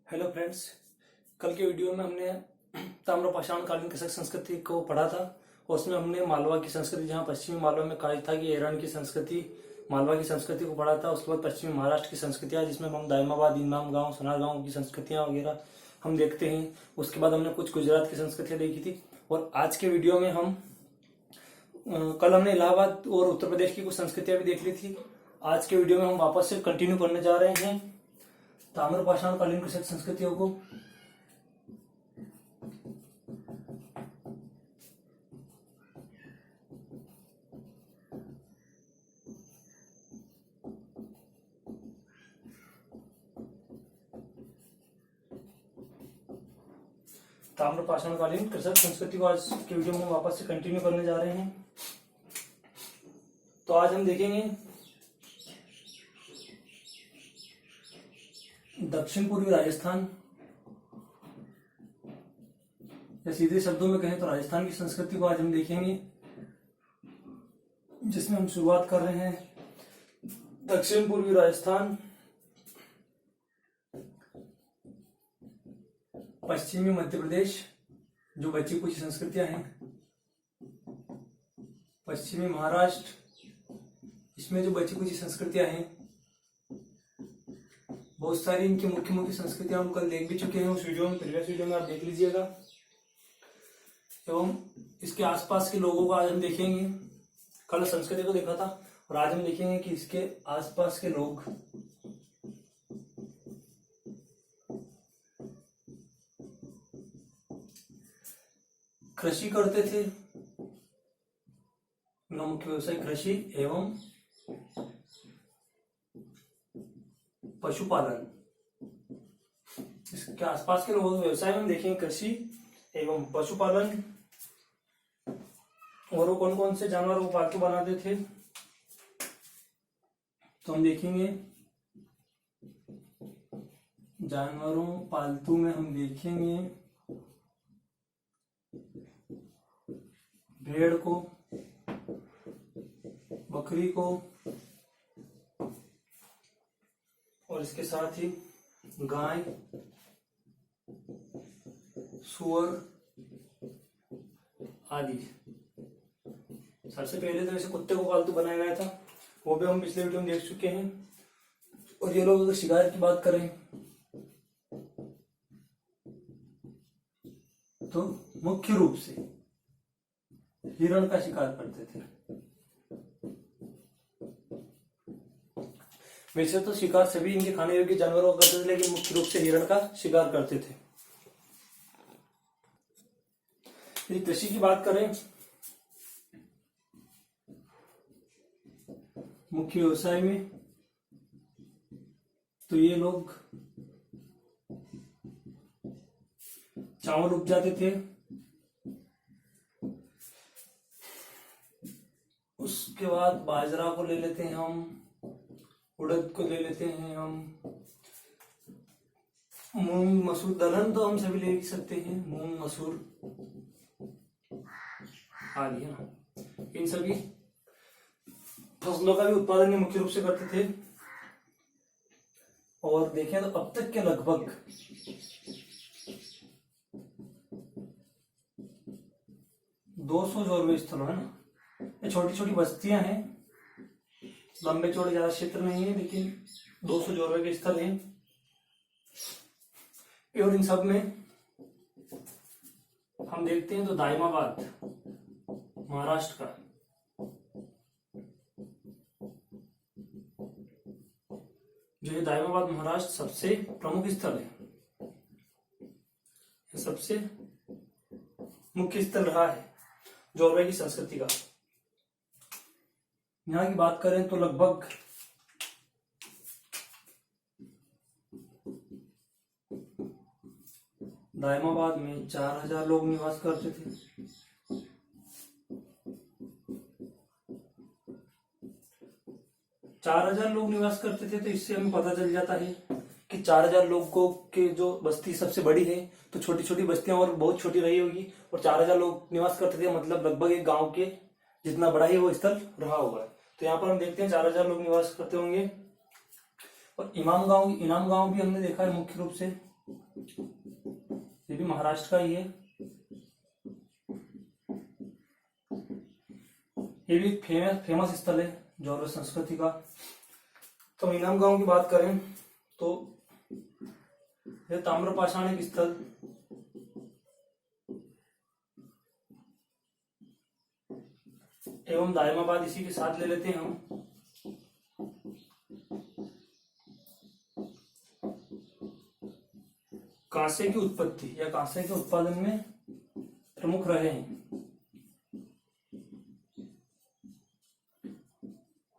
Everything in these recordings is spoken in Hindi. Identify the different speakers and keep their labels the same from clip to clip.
Speaker 1: Hello friends. कल के वीडियो में हमने ताम्रपाषाण कालीन कसक संस्कृति को पढ़ा था और उसमें हमने मालवा की संस्कृति, जहाँ पश्चिमी मालवा में कहा था कि एरन की संस्कृति, मालवा की संस्कृति को पढ़ा था। उसके बाद पश्चिमी महाराष्ट्र की संस्कृतियाँ, जिसमें हम दाइमाबाद, इमाम गांव, सोनार गांव की संस्कृतियाँ वगैरह हम देखते हैं। उसके बाद हमने कुछ गुजरात की संस्कृतियाँ देखी थी और आज के वीडियो में हम कल हमने इलाहाबाद और उत्तर प्रदेश की कुछ संस्कृतियाँ भी देख ली थी। आज के वीडियो में हम वापस से कंटिन्यू करने जा रहे हैं ताम्रपाषाण कालीन कसक संस्कृतियों को। ताम्रपाषाण कालीन कसक संस्कृति को आज के वीडियो में हम वापस से कंटिन्यू करने जा रहे हैं। तो आज हम देखेंगे दक्षिण पूर्वी राजस्थान, या सीधे शब्दों में कहें तो राजस्थान की संस्कृति को आज हम देखेंगे, जिसमें हम शुरुआत कर रहे हैं दक्षिण पूर्वी राजस्थान, पश्चिमी मध्य प्रदेश जो बची कुछ संस्कृतियां हैं, पश्चिमी महाराष्ट्र, इसमें जो बची कुछ संस्कृतियां हैं, बहुत सारी इनकी मुख्य मुख्य संस्कृतियां हम कल देख भी चुके हैं उस वीडियो में, प्रीवियस वीडियो में आप देख लीजिएगा। एवं इसके आसपास के लोगों को आज हम देखेंगे। कल संस्कृति को देखा था और आज हम देखेंगे कि इसके आसपास के लोग कृषि करते थे। उनका मुख्य व्यवसाय कृषि एवं पशुपालन। इसके आसपास के लोगों के व्यवसाय में हम देखेंगे कृषि एवं पशुपालन। और वो कौन कौन से जानवर वो पालतू बनाते थे तो हम देखेंगे। जानवरों पालतू में हम देखेंगे भेड़ को, बकरी को और इसके साथ ही गाय, सुअर आदि। सबसे पहले तो ऐसे कुत्ते को पालतू बनाया गया था, वो भी हम पिछले वीडियो में देख चुके हैं। और ये लोग अगर शिकार की बात करें तो मुख्य रूप से हिरण का शिकार करते थे। वैसे तो शिकार सभी इनके खाने योग्य जानवरों का करते थे, लेकिन मुख्य रूप से हिरण का शिकार करते थे। यदि कृषि की बात करें, मुख्य व्यवसाय में तो ये लोग चावल उपजाते थे, उसके बाद बाजरा को ले लेते हैं हम, उड़द को ले लेते हैं हम, मूंग मसूर, दलहन तो हम सभी ले सकते हैं, मूंग मसूर आदि है ना। इन सभी फसलों का भी उत्पादन ये मुख्य रूप से करते थे। और देखें तो अब तक के लगभग 200 जोरवे स्थल है ना, ये छोटी छोटी बस्तियां हैं, लंबे चौड़े ज्यादा क्षेत्र नहीं है, लेकिन 200 जोरवे के स्थल हैं। और इन सब में हम देखते हैं तो दाइमाबाद महाराष्ट्र का, जो है दाइमाबाद महाराष्ट्र सबसे प्रमुख स्थल है, सबसे मुख्य स्थल रहा है जोरवे की संस्कृति का। यहाँ की बात करें तो लगभग दाइमाबाद में 4000 लोग निवास करते थे। 4000 लोग निवास करते थे, तो इससे हमें पता चल जाता है कि 4000 लोगों के जो बस्ती सबसे बड़ी है, तो छोटी छोटी बस्तियां और बहुत छोटी रही होगी, और 4000 लोग निवास करते थे, मतलब लगभग एक गांव के जितना बड़ा ही वो स्थल रहा होगा। तो यहाँ पर हम देखते हैं 4000 लोग निवास करते होंगे। और इमाम गांव भी हमने देखा है मुख्य रूप से महाराष्ट्र का ही है। ये भी फेमस स्थल है जौरवे संस्कृति का। तो इनाम गांव की बात करें तो यह ताम्रपाषाण एक स्थल एवं दायमाबाद इसी के साथ ले लेते हैं हम। कांसे की उत्पत्ति या कांसे के उत्पादन में प्रमुख रहे हैं।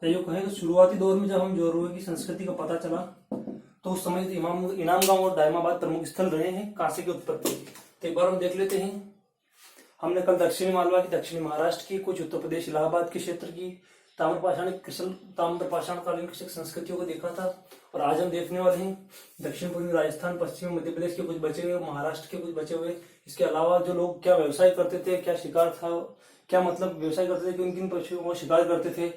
Speaker 1: तो कहें तो शुरुआती दौर में जब हम जौरवे की संस्कृति का पता चला तो उस समय इनाम गांव और दायमाबाद प्रमुख स्थल रहे हैं कांसे की उत्पत्ति। तो एक बार हम देख लेते हैं। हमने कल दक्षिणी मालवा की, दक्षिणी महाराष्ट्र की, कुछ उत्तर प्रदेश इलाहाबाद के क्षेत्र की ताम्रपाषाण कालीन कृषक संस्कृतियों को देखा था। और आज हम देखने वाले हैं दक्षिण पूर्वी राजस्थान, पश्चिमी मध्य प्रदेश के कुछ बचे हुए, महाराष्ट्र के कुछ बचे हुए। इसके अलावा जो लोग क्या व्यवसाय करते थे, क्या शिकार था, क्या मतलब व्यवसाय करते थे, किन किन पशुओं को शिकार करते थे,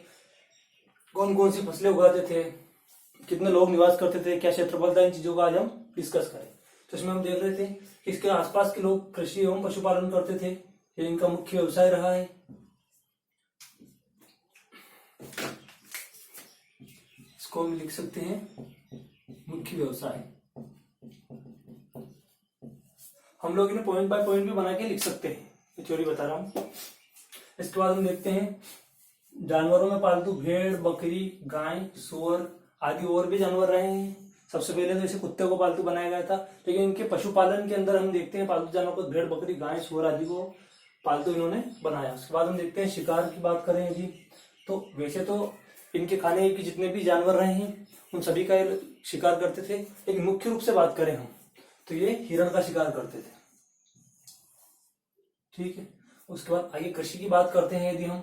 Speaker 1: कौन कौन सी फसलें उगाते थे, कितने लोग निवास करते थे, क्या क्षेत्रफल था, इन चीजों का आज हम डिस्कस करें। तो इसमें हम देख रहे थे कि इसके आसपास के लोग कृषि एवं पशुपालन करते थे, ये इनका मुख्य व्यवसाय रहा है। इसको हम लिख सकते हैं मुख्य व्यवसाय। हम लोग इन्हें पॉइंट बाय पॉइंट भी बना के लिख सकते हैं, ये थ्योरी बता रहा हूं। इसके बाद हम देखते हैं जानवरों में पालतू भेड़, बकरी, गाय, सूअर आदि और भी जानवर रहे हैं। सबसे पहले तो इसे कुत्ते को पालतू बनाया गया था, लेकिन इनके पशुपालन के अंदर हम देखते हैं पालतू जानवर को भेड़, बकरी, गाय, सूअर आदि को पालतू इन्होंने बनाया। उसके बाद हम देखते हैं शिकार की बात करें जी, तो वैसे तो इनके खाने के जितने भी जानवर रहे हैं उन सभी का शिकार करते थे, लेकिन मुख्य रूप से बात करें हम तो ये हिरण का शिकार करते थे। ठीक है। उसके बाद आगे कृषि की बात करते हैं यदि हम,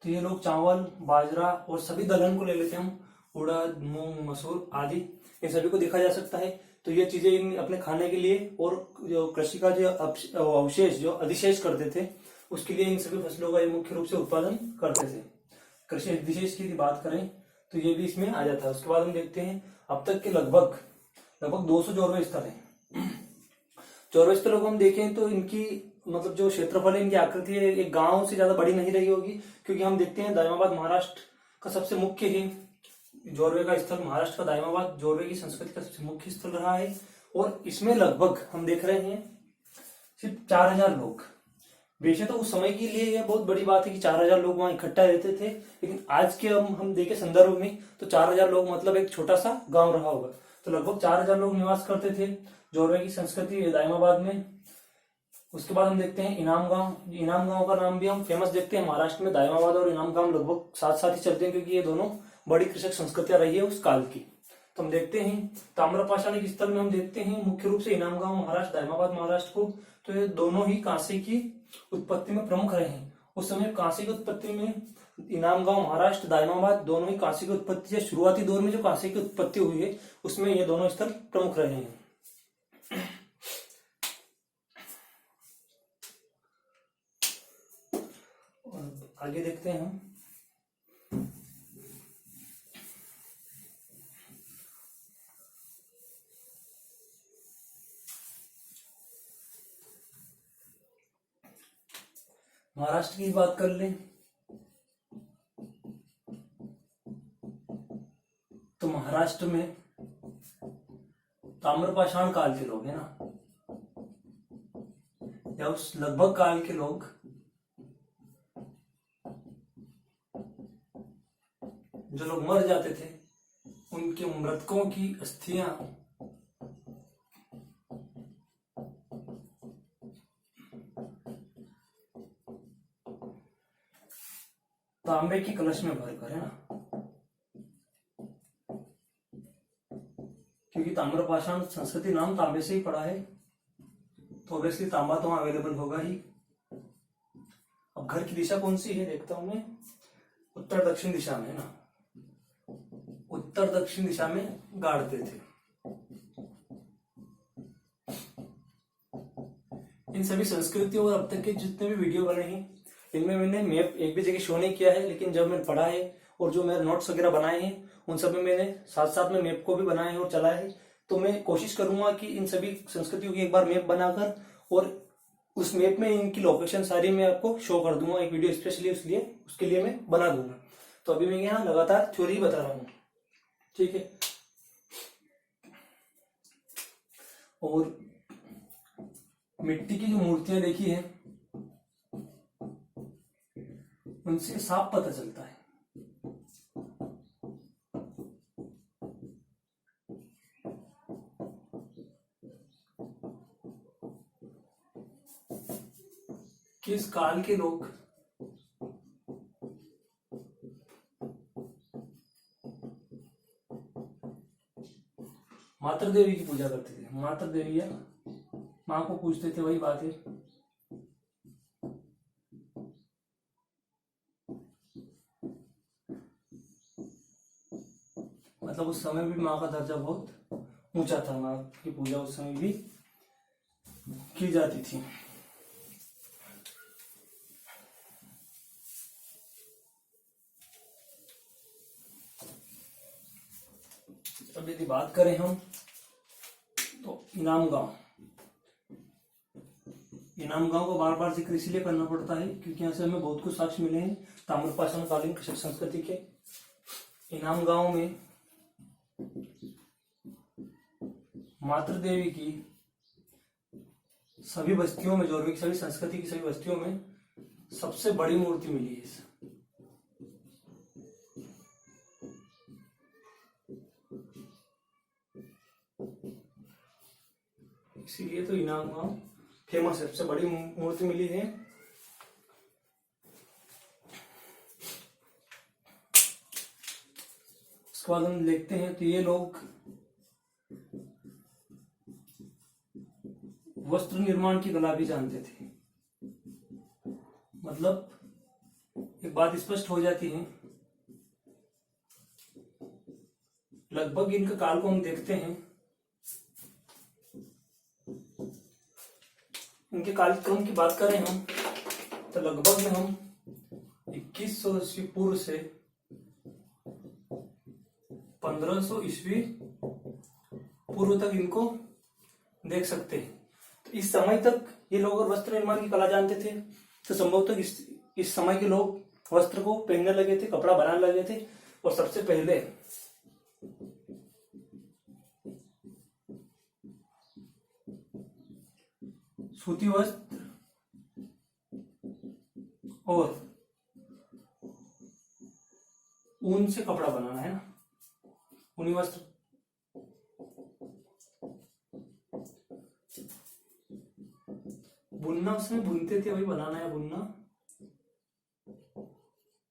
Speaker 1: तो ये लोग चावल, बाजरा और सभी दलहन को ले लेते हैं हम, उड़द, मूंग, मसूर आदि, इन सभी को देखा जा सकता है। तो ये चीजें इन अपने खाने के लिए और जो कृषि का जो अवशेष जो अधिशेष करते थे उसके लिए इन सभी फसलों का ये मुख्य रूप से उत्पादन करते थे। कृषि अधिशेष की बात करें तो ये भी इसमें आ जाता है। उसके बाद हम देखते हैं अब तक के लगभग 200 जौरवे स्थल है। जौरवे स्थलों को हम देखें तो इनकी मतलब जो क्षेत्रफल है, इनकी आकृति है, एक गांव से ज्यादा बड़ी नहीं रही होगी, क्योंकि हम देखते हैं दायमाबाद महाराष्ट्र का सबसे मुख्य है जौरवे का स्थल। महाराष्ट्र का दायमाबाद जौरवे की संस्कृति का सबसे मुख्य स्थल रहा है और इसमें लगभग हम देख रहे हैं सिर्फ 4000 लोग। वैसे तो उस समय के लिए यह बहुत बड़ी बात है कि 4000 लोग वहां इकट्ठा रहते थे, लेकिन आज के हम देखें संदर्भ में तो 4000 लोग मतलब एक छोटा सा गांव रहा होगा। तो लगभग 4000 लोग निवास करते थे जौरवे की संस्कृति दायमाबाद में। उसके बाद हम देखते हैं इनाम गांव। इनाम गांव का नाम भी हम फेमस देखते हैं महाराष्ट्र में। दायमाबाद और इनाम गांव लगभग साथ साथ ही चलते हैं, क्योंकि ये दोनों बड़ी कृषक संस्कृतियां रही है उस काल की। तो हम देखते हैं ताम्रपाषाण के स्थल में हम देखते हैं मुख्य रूप से इनाम गांव महाराष्ट्र, दायमाबाद महाराष्ट्र को। तो ये दोनों ही कांसे की उत्पत्ति में प्रमुख रहे हैं। उस समय कांसे की उत्पत्ति में इनाम गांव महाराष्ट्र, दायमाबाद दोनों ही कांसे की उत्पत्ति, शुरुआती दौर में जो कांसे की उत्पत्ति हुई है उसमें ये दोनों स्थल प्रमुख रहे हैं। आगे देखते हैं हम महाराष्ट्र की बात कर लें तो महाराष्ट्र में ताम्रपाषाण काल के लोग है ना, या उस लगभग काल के लोग जो लोग मर जाते थे उनके मृतकों की अस्थियां तांबे की कलश में भरकर, है ना, क्योंकि ताम्रपाषाण संस्कृति नाम तांबे से ही पड़ा है तो ऑब्वियसली तांबा तो वहां अवेलेबल होगा ही। अब घर की दिशा कौन सी है देखता हूं मैं, उत्तर दक्षिण दिशा में, है ना, उत्तर दक्षिण दिशा में गाड़ते थे। इन सभी संस्कृतियों और अब तक के जितने भी वीडियो बने हैं इनमें मैंने मैप एक भी जगह शो नहीं किया है, लेकिन जब मैंने पढ़ा है और जो मेरे नोट्स वगैरह बनाए हैं उन सब में मैंने साथ साथ में मैप को भी बनाया है और चलाया है। तो मैं कोशिश करूंगा कि इन सभी संस्कृतियों की एक बार मैप बनाकर और उस मैप में इनकी लोकेशन सारी मैं आपको शो कर दूंगा, एक वीडियो स्पेशली उसके लिए मैं बना दूंगा। तो अभी मैं यहाँ लगातार थ्योरी बता रहा हूँ, ठीक है। और मिट्टी की जो मूर्तियां देखी है उनसे साफ पता चलता है कि इस काल के लोग मातृ देवी की पूजा करते थे। मातृ देवी या माँ को पूजते थे, वही बात है। मतलब उस समय भी माँ का दर्जा बहुत ऊंचा था, माँ की पूजा उस समय भी की जाती थी। अब यदि बात करें हम तो इनाम गांव को बार बार जिक्र इसलिए करना पड़ता है क्योंकि यहाँ से हमें बहुत कुछ साक्ष्य मिले हैं ताम्रपाषाण कालीन कछक संस्कृति के। इनाम गांव में मातृ देवी की सभी बस्तियों में, जोरवे की सभी संस्कृति की सभी बस्तियों में सबसे बड़ी मूर्ति मिली है। इसीलिए तो इनाम गांव फेमस है, सबसे बड़ी मूर्ति मिली है। उसके बाद हम देखते हैं तो ये लोग वस्त्र निर्माण की कला भी जानते थे। मतलब एक बात स्पष्ट हो जाती है, लगभग इनके काल को हम देखते हैं, इनके कार्यक्रम की बात करें हम तो लगभग में हम 2100 ईस्वी पूर्व से 1500 ईस्वी पूर्व तक इनको देख सकते हैं। तो इस समय तक ये लोग अगर वस्त्र निर्माण की कला जानते थे तो संभवतः इस समय के लोग वस्त्र को पहनने लगे थे, कपड़ा बनाने लगे थे। और सबसे पहले सूती वस्त्र और ऊन से कपड़ा बनाना है ना, ऊनी वस्त्र। बुनना उसमें बुनते थे, वही बनाना है बुनना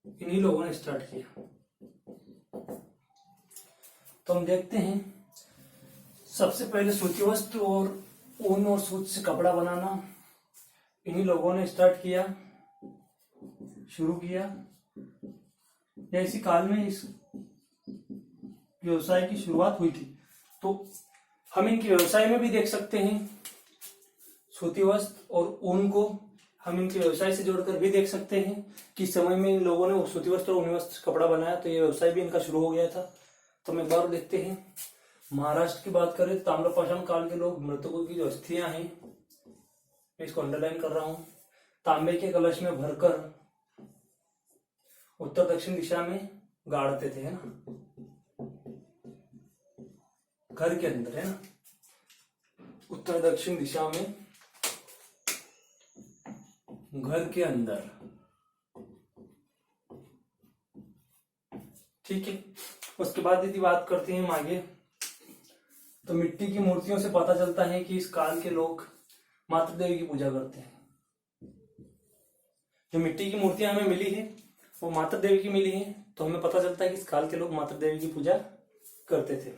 Speaker 1: इन्हीं लोगों ने स्टार्ट किया। तो हम देखते हैं सबसे पहले सूती वस्त्र और ऊन और सूत से कपड़ा बनाना इन्हीं लोगों ने स्टार्ट किया, शुरू किया। या इसी काल में इस व्यवसाय की शुरुआत हुई थी। तो हम इनके व्यवसाय में भी देख सकते हैं, सूती वस्त्र और ऊन को हम इनके व्यवसाय से जोड़कर भी देख सकते हैं कि समय में इन लोगों ने सूती वस्त्र और ऊनी वस्त्र कपड़ा बनाया, तो ये व्यवसाय भी इनका शुरू हो गया था। तो हम एक बार देखते हैं, महाराष्ट्र की बात करें तो ताम्रपाषाण काल के लोग मृतकों की जो अस्थियां हैं, इसको अंडरलाइन कर रहा हूं, तांबे के कलश में भरकर उत्तर दक्षिण दिशा में गाड़ते थे, है ना, घर के अंदर, है ना, उत्तर दक्षिण दिशा में घर के अंदर। ठीक है। उसके बाद यदि बात करते हैं हम आगे, तो मिट्टी की मूर्तियों से पता चलता है कि इस काल के लोग मातृ देवी की पूजा करते हैं। जो मिट्टी की मूर्तियां हमें मिली है वो मातृ देवी की मिली है, तो हमें पता चलता है कि इस काल के लोग मातृ देवी की पूजा करते थे।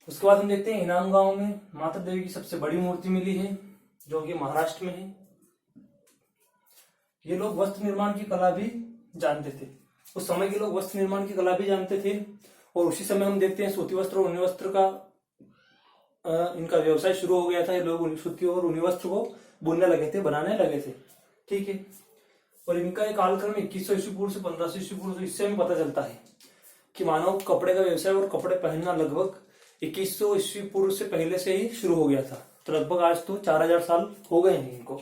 Speaker 1: उसके बाद हम देखते हैं इनाम गांव में मातृ देवी की सबसे बड़ी मूर्ति मिली है, जो कि महाराष्ट्र में है। ये लोग वस्त्र निर्माण की कला भी जानते थे, उस समय के लोग वस्त्र निर्माण की कला भी जानते थे। और उसी समय हम देखते हैं सूती वस्त्र और ऊनी वस्त्र का इनका व्यवसाय शुरू हो गया था। ये लोग सूती और ऊनी वस्त्र को बुनने लगे थे, बनाने लगे थे। ठीक है। और इनका एक कालक्रम 2100 ईस्वी पूर्व से 1500 ईस्वी पूर्व, इससे हमें पता चलता है कि मानव कपड़े का व्यवसाय और कपड़े पहनना लगभग 2100 ईस्वी पूर्व से पहले से ही शुरू हो गया था। तो लगभग आज तो 4000 साल हो गए हैं इनको।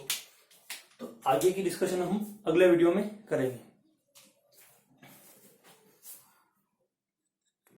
Speaker 1: तो आगे की डिस्कशन हम अगले वीडियो में करेंगे।